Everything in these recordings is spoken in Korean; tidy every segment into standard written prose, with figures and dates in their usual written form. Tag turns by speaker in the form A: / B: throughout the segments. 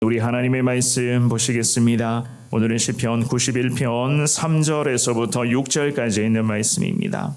A: 우리 하나님의 말씀 보시겠습니다. 오늘은 시편 91편 3절에서부터 6절까지 있는 말씀입니다.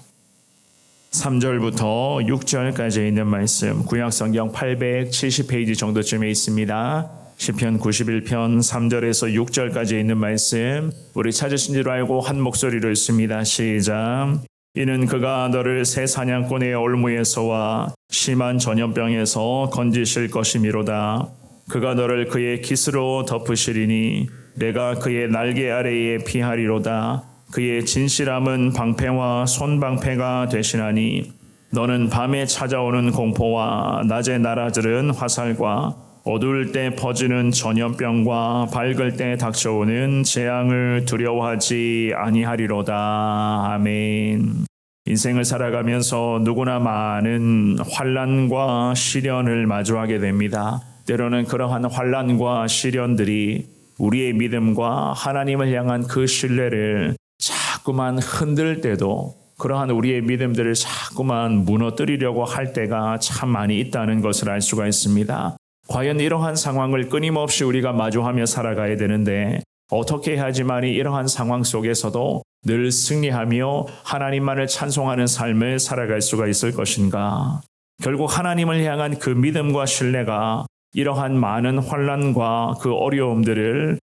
A: 3절부터 6절까지 있는 말씀, 구약성경 870페이지 정도쯤에 있습니다. 시편 91편 3절에서 6절까지 있는 말씀, 우리 찾으신 줄 알고 한 목소리로 읽습니다. 시작. 이는 그가 너를 새 사냥꾼의 올무에서와 심한 전염병에서 건지실 것이미로다. 그가 너를 그의 깃으로 덮으시리니 내가 그의 날개 아래에 피하리로다. 그의 진실함은 방패와 손방패가 되시나니 너는 밤에 찾아오는 공포와 낮에 날아들은 화살과 어두울 때 퍼지는 전염병과 밝을 때 닥쳐오는 재앙을 두려워하지 아니하리로다. 아멘. 인생을 살아가면서 누구나 많은 환난과 시련을 마주하게 됩니다. 때로는 그러한 환난과 시련들이 우리의 믿음과 하나님을 향한 그 신뢰를 자꾸만 흔들 때도, 그러한 우리의 믿음들을 자꾸만 무너뜨리려고 할 때가 참 많이 있다는 것을 알 수가 있습니다. 과연 이러한 상황을 끊임없이 우리가 마주하며 살아가야 되는데 어떻게 해야지만이 이러한 상황 속에서도 늘 승리하며 하나님만을 찬송하는 삶을 살아갈 수가 있을 것인가? 결국 하나님을 향한 그 믿음과 신뢰가 이러한 많은 환난과 그 어려움들을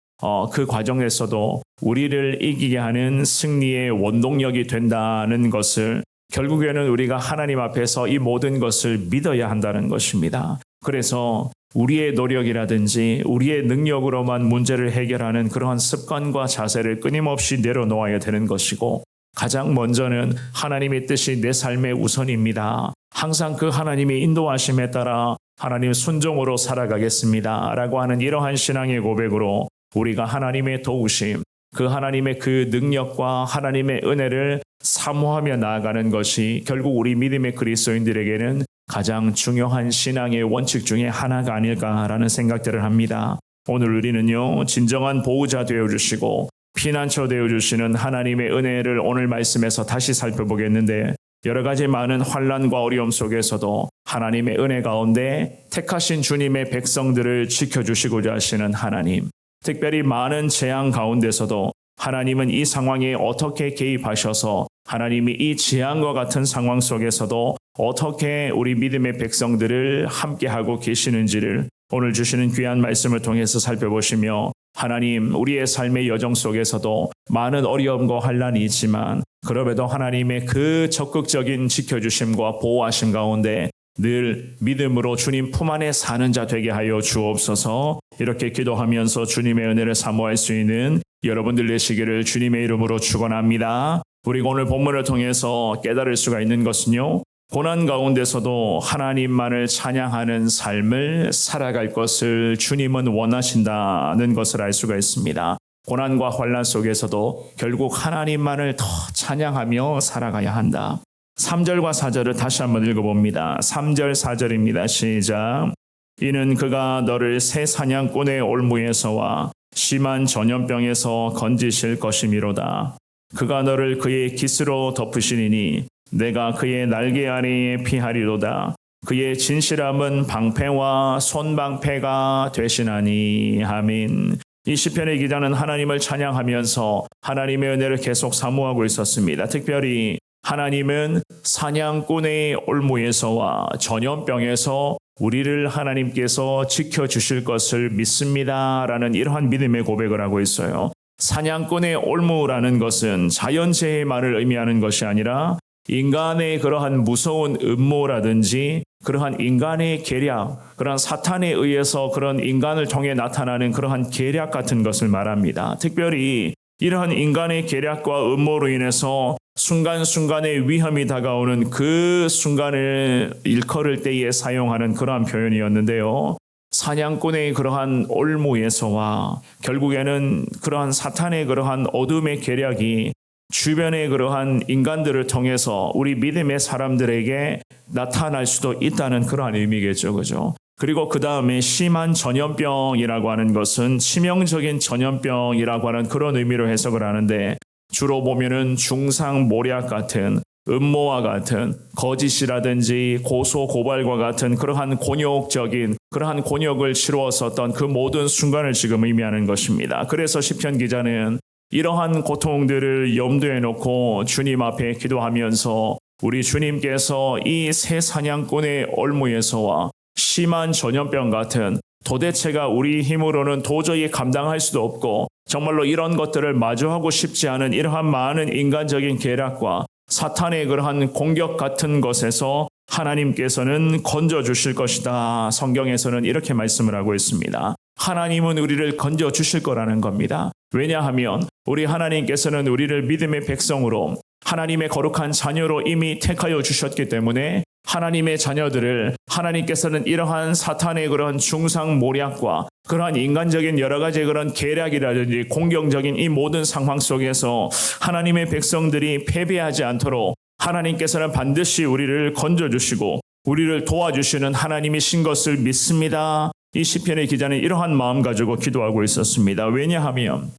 A: 그 과정에서도 우리를 이기게 하는 승리의 원동력이 된다는 것을, 결국에는 우리가 하나님 앞에서 이 모든 것을 믿어야 한다는 것입니다. 그래서 우리의 노력이라든지 우리의 능력으로만 문제를 해결하는 그러한 습관과 자세를 끊임없이 내려놓아야 되는 것이고, 가장 먼저는 하나님의 뜻이 내 삶의 우선입니다. 항상 그 하나님의 인도하심에 따라 하나님 순종으로 살아가겠습니다 라고 하는 이러한 신앙의 고백으로 우리가 하나님의 도우심, 그 하나님의 그 능력과 하나님의 은혜를 사모하며 나아가는 것이 결국 우리 믿음의 그리스도인들에게는 가장 중요한 신앙의 원칙 중에 하나가 아닐까라는 생각들을 합니다. 오늘 우리는요, 진정한 보호자 되어주시고 피난처 되어주시는 하나님의 은혜를 오늘 말씀에서 다시 살펴보겠는데, 여러 가지 많은 환난과 어려움 속에서도 하나님의 은혜 가운데 택하신 주님의 백성들을 지켜주시고자 하시는 하나님, 특별히 많은 재앙 가운데서도 하나님은 이 상황에 어떻게 개입하셔서 하나님이 이 재앙과 같은 상황 속에서도 어떻게 우리 믿음의 백성들을 함께하고 계시는지를 오늘 주시는 귀한 말씀을 통해서 살펴보시며, 하나님, 우리의 삶의 여정 속에서도 많은 어려움과 환난이 있지만 그럼에도 하나님의 그 적극적인 지켜주심과 보호하심 가운데 늘 믿음으로 주님 품 안에 사는 자 되게 하여 주옵소서. 이렇게 기도하면서 주님의 은혜를 사모할 수 있는 여러분들 되시기를 주님의 이름으로 축원합니다. 우리가 오늘 본문을 통해서 깨달을 수가 있는 것은요, 고난 가운데서도 하나님만을 찬양하는 삶을 살아갈 것을 주님은 원하신다는 것을 알 수가 있습니다. 고난과 환난 속에서도 결국 하나님만을 더 찬양하며 살아가야 한다. 3절과 4절을 다시 한번 읽어봅니다. 3절 4절입니다. 시작. 이는 그가 너를 새 사냥꾼의 올무에서와 심한 전염병에서 건지실 것이미로다. 그가 너를 그의 깃으로 덮으시리니 내가 그의 날개 아래에 피하리로다. 그의 진실함은 방패와 손방패가 되시나니. 아멘. 이 시편의 기자는 하나님을 찬양하면서 하나님의 은혜를 계속 사모하고 있었습니다. 특별히 하나님은 사냥꾼의 올무에서와 전염병에서 우리를 하나님께서 지켜주실 것을 믿습니다 라는 이러한 믿음의 고백을 하고 있어요. 사냥꾼의 올무라는 것은 자연재해만을 의미하는 것이 아니라 인간의 그러한 무서운 음모라든지 그러한 인간의 계략, 그러한 사탄에 의해서 그런 인간을 통해 나타나는 그러한 계략 같은 것을 말합니다. 특별히 이러한 인간의 계략과 음모로 인해서 순간순간의 위험이 다가오는 그 순간을 일컬을 때에 사용하는 그러한 표현이었는데요. 사냥꾼의 그러한 올무에서와 결국에는 그러한 사탄의 그러한 어둠의 계략이 주변의 그러한 인간들을 통해서 우리 믿음의 사람들에게 나타날 수도 있다는 그러한 의미겠죠. 그죠? 그리고 그 다음에 심한 전염병이라고 하는 것은 치명적인 전염병이라고 하는 그런 의미로 해석을 하는데, 주로 보면은 중상모략 같은 음모와 같은 거짓이라든지 고소 고발과 같은 그러한 그러한 곤욕을 치루었었던 그 모든 순간을 지금 의미하는 것입니다. 그래서 시편 기자는 이러한 고통들을 염두에 놓고 주님 앞에 기도하면서 우리 주님께서 이 새 사냥꾼의 올무에서와 심한 전염병 같은 도대체가 우리 힘으로는 도저히 감당할 수도 없고 정말로 이런 것들을 마주하고 싶지 않은 이러한 많은 인간적인 계략과 사탄의 그러한 공격 같은 것에서 하나님께서는 건져주실 것이다. 성경에서는 이렇게 말씀을 하고 있습니다. 하나님은 우리를 건져주실 거라는 겁니다. 왜냐하면 우리 하나님께서는 우리를 믿음의 백성으로 하나님의 거룩한 자녀로 이미 택하여 주셨기 때문에 하나님의 자녀들을 하나님께서는 이러한 사탄의 그런 중상모략과 그러한 인간적인 여러 가지 그런 계략이라든지 공격적인 이 모든 상황 속에서 하나님의 백성들이 패배하지 않도록 하나님께서는 반드시 우리를 건져주시고 우리를 도와주시는 하나님이신 것을 믿습니다. 이 시편의 기자는 이러한 마음 가지고 기도하고 있었습니다. 왜냐하면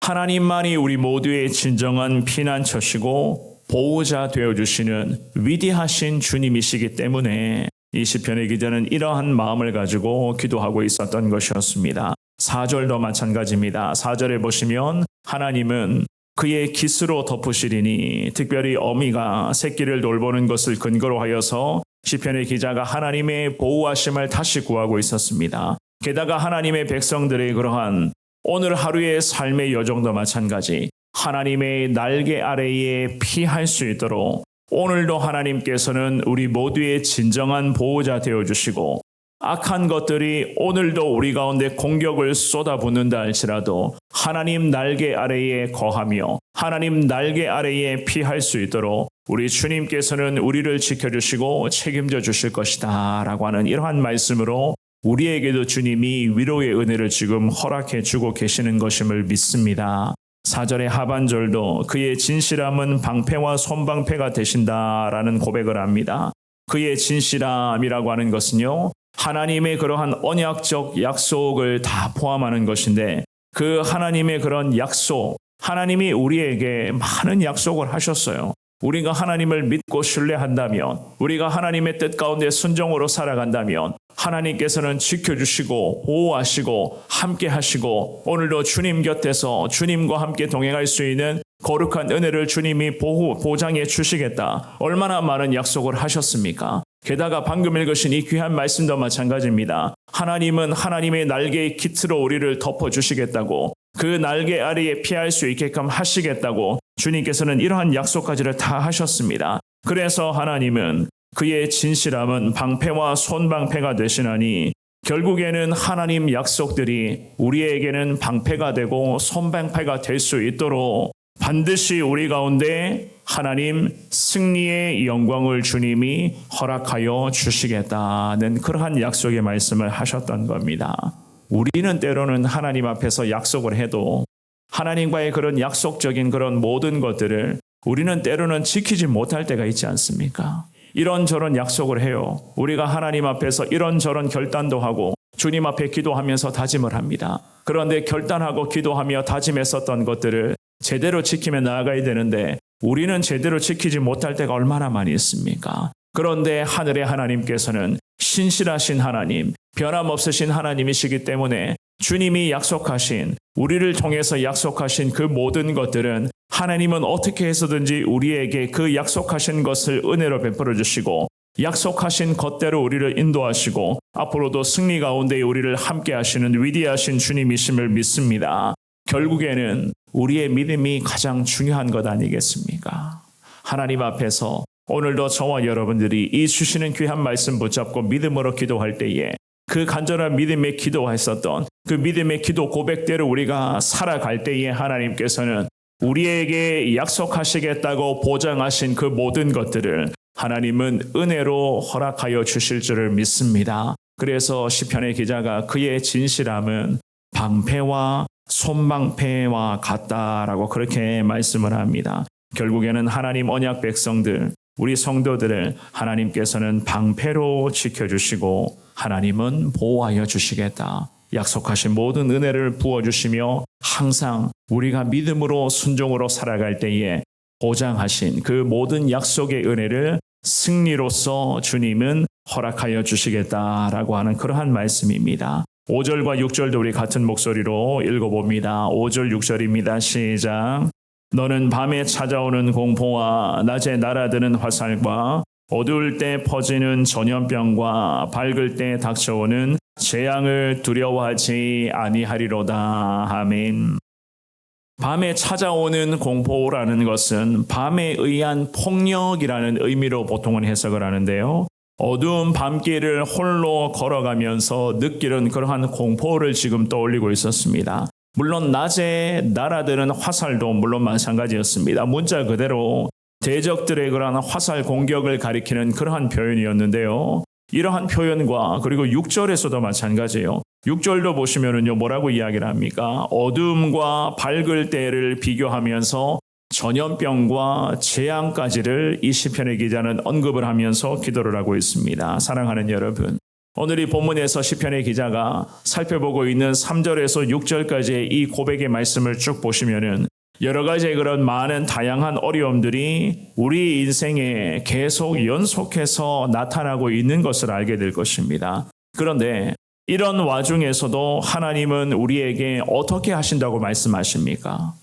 A: 하나님만이 우리 모두의 진정한 피난처시고 보호자 되어주시는 위대하신 주님이시기 때문에 이 시편의 기자는 이러한 마음을 가지고 기도하고 있었던 것이었습니다. 4절도 마찬가지입니다. 4절에 보시면 하나님은 그의 깃으로 덮으시리니 특별히 어미가 새끼를 돌보는 것을 근거로 하여서 시편의 기자가 하나님의 보호하심을 다시 구하고 있었습니다. 게다가 하나님의 백성들의 그러한 오늘 하루의 삶의 여정도 마찬가지 하나님의 날개 아래에 피할 수 있도록 오늘도 하나님께서는 우리 모두의 진정한 보호자 되어주시고 악한 것들이 오늘도 우리 가운데 공격을 쏟아붓는다 할지라도 하나님 날개 아래에 거하며 하나님 날개 아래에 피할 수 있도록 우리 주님께서는 우리를 지켜주시고 책임져 주실 것이다 라고 하는 이러한 말씀으로 우리에게도 주님이 위로의 은혜를 지금 허락해 주고 계시는 것임을 믿습니다. 4절의 하반절도 그의 진실함은 방패와 손방패가 되신다라는 고백을 합니다. 그의 진실함이라고 하는 것은요, 하나님의 그러한 언약적 약속을 다 포함하는 것인데 그 하나님의 그런 약속, 하나님이 우리에게 많은 약속을 하셨어요. 우리가 하나님을 믿고 신뢰한다면, 우리가 하나님의 뜻 가운데 순종으로 살아간다면 하나님께서는 지켜주시고 보호하시고 함께 하시고 오늘도 주님 곁에서 주님과 함께 동행할 수 있는 거룩한 은혜를 주님이 보장해 주시겠다. 얼마나 많은 약속을 하셨습니까? 게다가 방금 읽으신 이 귀한 말씀도 마찬가지입니다. 하나님은 하나님의 날개의 깃으로 우리를 덮어주시겠다고 그 날개 아래에 피할 수 있게끔 하시겠다고 주님께서는 이러한 약속까지를 다 하셨습니다. 그래서 하나님은 그의 진실함은 방패와 손방패가 되시나니 결국에는 하나님 약속들이 우리에게는 방패가 되고 손방패가 될 수 있도록 반드시 우리 가운데 하나님 승리의 영광을 주님이 허락하여 주시겠다는 그러한 약속의 말씀을 하셨던 겁니다. 우리는 때로는 하나님 앞에서 약속을 해도 하나님과의 그런 약속적인 그런 모든 것들을 우리는 때로는 지키지 못할 때가 있지 않습니까? 이런저런 약속을 해요. 우리가 하나님 앞에서 이런저런 결단도 하고 주님 앞에 기도하면서 다짐을 합니다. 그런데 결단하고 기도하며 다짐했었던 것들을 제대로 지키며 나아가야 되는데 우리는 제대로 지키지 못할 때가 얼마나 많이 있습니까? 그런데 하늘의 하나님께서는 신실하신 하나님, 변함없으신 하나님이시기 때문에 주님이 약속하신, 우리를 통해서 약속하신 그 모든 것들은 하나님은 어떻게 해서든지 우리에게 그 약속하신 것을 은혜로 베풀어 주시고 약속하신 것대로 우리를 인도하시고 앞으로도 승리 가운데 우리를 함께 하시는 위대하신 주님이심을 믿습니다. 결국에는 우리의 믿음이 가장 중요한 것 아니겠습니까? 하나님 앞에서 오늘도 저와 여러분들이 이 주시는 귀한 말씀 붙잡고 믿음으로 기도할 때에 그 간절한 믿음의 기도했었던 그 믿음의 기도 고백대로 우리가 살아갈 때에 하나님께서는 우리에게 약속하시겠다고 보장하신 그 모든 것들을 하나님은 은혜로 허락하여 주실 줄을 믿습니다. 그래서 시편의 기자가 그의 진실함은 방패와 손방패와 같다라고 그렇게 말씀을 합니다. 결국에는 하나님 언약 백성들, 우리 성도들을 하나님께서는 방패로 지켜주시고 하나님은 보호하여 주시겠다. 약속하신 모든 은혜를 부어주시며 항상 우리가 믿음으로 순종으로 살아갈 때에 보장하신 그 모든 약속의 은혜를 승리로서 주님은 허락하여 주시겠다라고 하는 그러한 말씀입니다. 5절과 6절도 우리 같은 목소리로 읽어봅니다. 5절 6절입니다. 시작. 너는 밤에 찾아오는 공포와 낮에 날아드는 화살과 어두울 때 퍼지는 전염병과 밝을 때 닥쳐오는 재앙을 두려워하지 아니하리로다. 아멘. 밤에 찾아오는 공포라는 것은 밤에 의한 폭력이라는 의미로 보통은 해석을 하는데요. 어두운 밤길을 홀로 걸어가면서 느끼는 그러한 공포를 지금 떠올리고 있었습니다. 물론 낮에 날아드는 화살도 물론 마찬가지였습니다. 문자 그대로 대적들의 그러한 화살 공격을 가리키는 그러한 표현이었는데요. 이러한 표현과 그리고 6절에서도 마찬가지예요. 6절도 보시면은요, 뭐라고 이야기를 합니까? 어둠과 밝을 때를 비교하면서 전염병과 재앙까지를 이 시편의 기자는 언급을 하면서 기도를 하고 있습니다. 사랑하는 여러분, 오늘 이 본문에서 시편의 기자가 살펴보고 있는 3절에서 6절까지의 이 고백의 말씀을 쭉 보시면은 여러 가지의 그런 많은 다양한 어려움들이 우리 인생에 계속 연속해서 나타나고 있는 것을 알게 될 것입니다. 그런데 이런 와중에서도 하나님은 우리에게 어떻게 하신다고 말씀하십니까?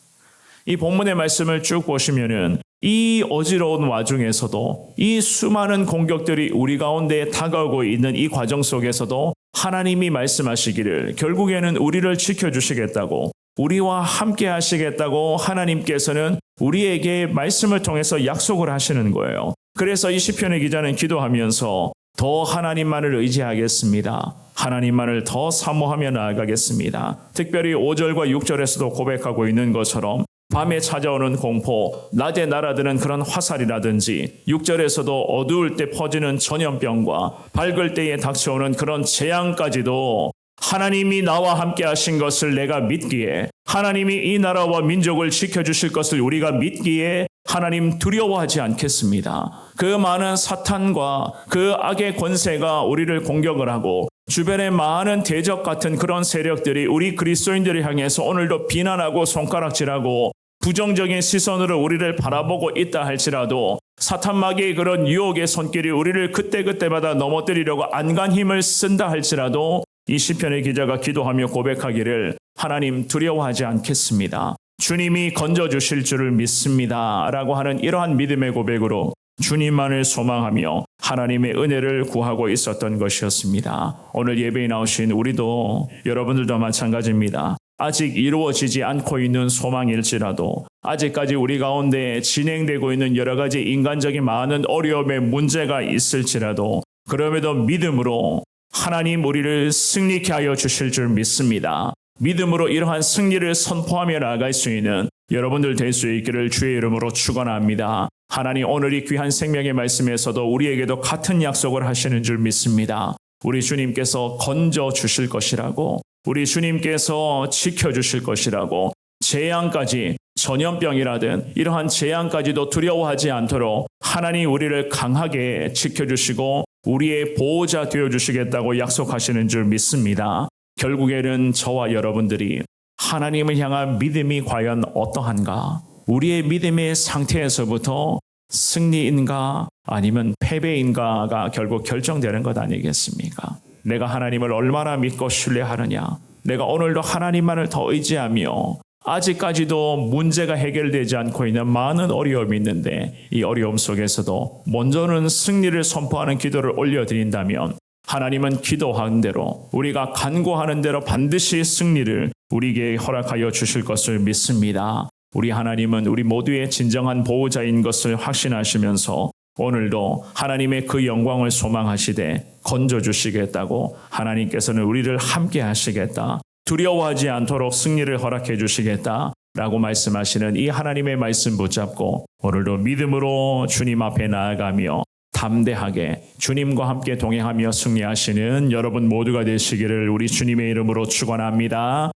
A: 이 본문의 말씀을 쭉 보시면은 이 어지러운 와중에서도 이 수많은 공격들이 우리 가운데 다가오고 있는 이 과정 속에서도 하나님이 말씀하시기를 결국에는 우리를 지켜주시겠다고, 우리와 함께 하시겠다고 하나님께서는 우리에게 말씀을 통해서 약속을 하시는 거예요. 그래서 이 시편의 기자는 기도하면서 더 하나님만을 의지하겠습니다. 하나님만을 더 사모하며 나아가겠습니다. 특별히 5절과 6절에서도 고백하고 있는 것처럼 밤에 찾아오는 공포, 낮에 날아드는 그런 화살이라든지 6절에서도 어두울 때 퍼지는 전염병과 밝을 때에 닥쳐오는 그런 재앙까지도 하나님이 나와 함께 하신 것을 내가 믿기에, 하나님이 이 나라와 민족을 지켜주실 것을 우리가 믿기에 하나님 두려워하지 않겠습니다. 그 많은 사탄과 그 악의 권세가 우리를 공격을 하고 주변에 많은 대적 같은 그런 세력들이 우리 그리스도인들을 향해서 오늘도 비난하고 손가락질하고 부정적인 시선으로 우리를 바라보고 있다 할지라도 사탄마귀의 그런 유혹의 손길이 우리를 그때그때마다 넘어뜨리려고 안간 힘을 쓴다 할지라도 이 시편의 기자가 기도하며 고백하기를 하나님 두려워하지 않겠습니다. 주님이 건져주실 줄을 믿습니다. 라고 하는 이러한 믿음의 고백으로 주님만을 소망하며 하나님의 은혜를 구하고 있었던 것이었습니다. 오늘 예배에 나오신 우리도 여러분들도 마찬가지입니다. 아직 이루어지지 않고 있는 소망일지라도 아직까지 우리 가운데 진행되고 있는 여러 가지 인간적인 많은 어려움의 문제가 있을지라도 그럼에도 믿음으로 하나님 우리를 승리케 하여 주실 줄 믿습니다. 믿음으로 이러한 승리를 선포하며 나아갈 수 있는 여러분들 될 수 있기를 주의 이름으로 축원합니다. 하나님 오늘 이 귀한 생명의 말씀에서도 우리에게도 같은 약속을 하시는 줄 믿습니다. 우리 주님께서 건져 주실 것이라고, 우리 주님께서 지켜주실 것이라고, 재앙까지 전염병이라든 이러한 재앙까지도 두려워하지 않도록 하나님 우리를 강하게 지켜주시고 우리의 보호자 되어주시겠다고 약속하시는 줄 믿습니다. 결국에는 저와 여러분들이 하나님을 향한 믿음이 과연 어떠한가? 우리의 믿음의 상태에서부터 승리인가 아니면 패배인가가 결국 결정되는 것 아니겠습니까? 내가 하나님을 얼마나 믿고 신뢰하느냐? 내가 오늘도 하나님만을 더 의지하며 아직까지도 문제가 해결되지 않고 있는 많은 어려움이 있는데 이 어려움 속에서도 먼저는 승리를 선포하는 기도를 올려드린다면 하나님은 기도한 대로 우리가 간구하는 대로 반드시 승리를 우리에게 허락하여 주실 것을 믿습니다. 우리 하나님은 우리 모두의 진정한 보호자인 것을 확신하시면서 오늘도 하나님의 그 영광을 소망하시되 건져주시겠다고 하나님께서는 우리를 함께 하시겠다. 두려워하지 않도록 승리를 허락해 주시겠다 라고 말씀하시는 이 하나님의 말씀 붙잡고 오늘도 믿음으로 주님 앞에 나아가며 담대하게 주님과 함께 동행하며 승리하시는 여러분 모두가 되시기를 우리 주님의 이름으로 축원합니다.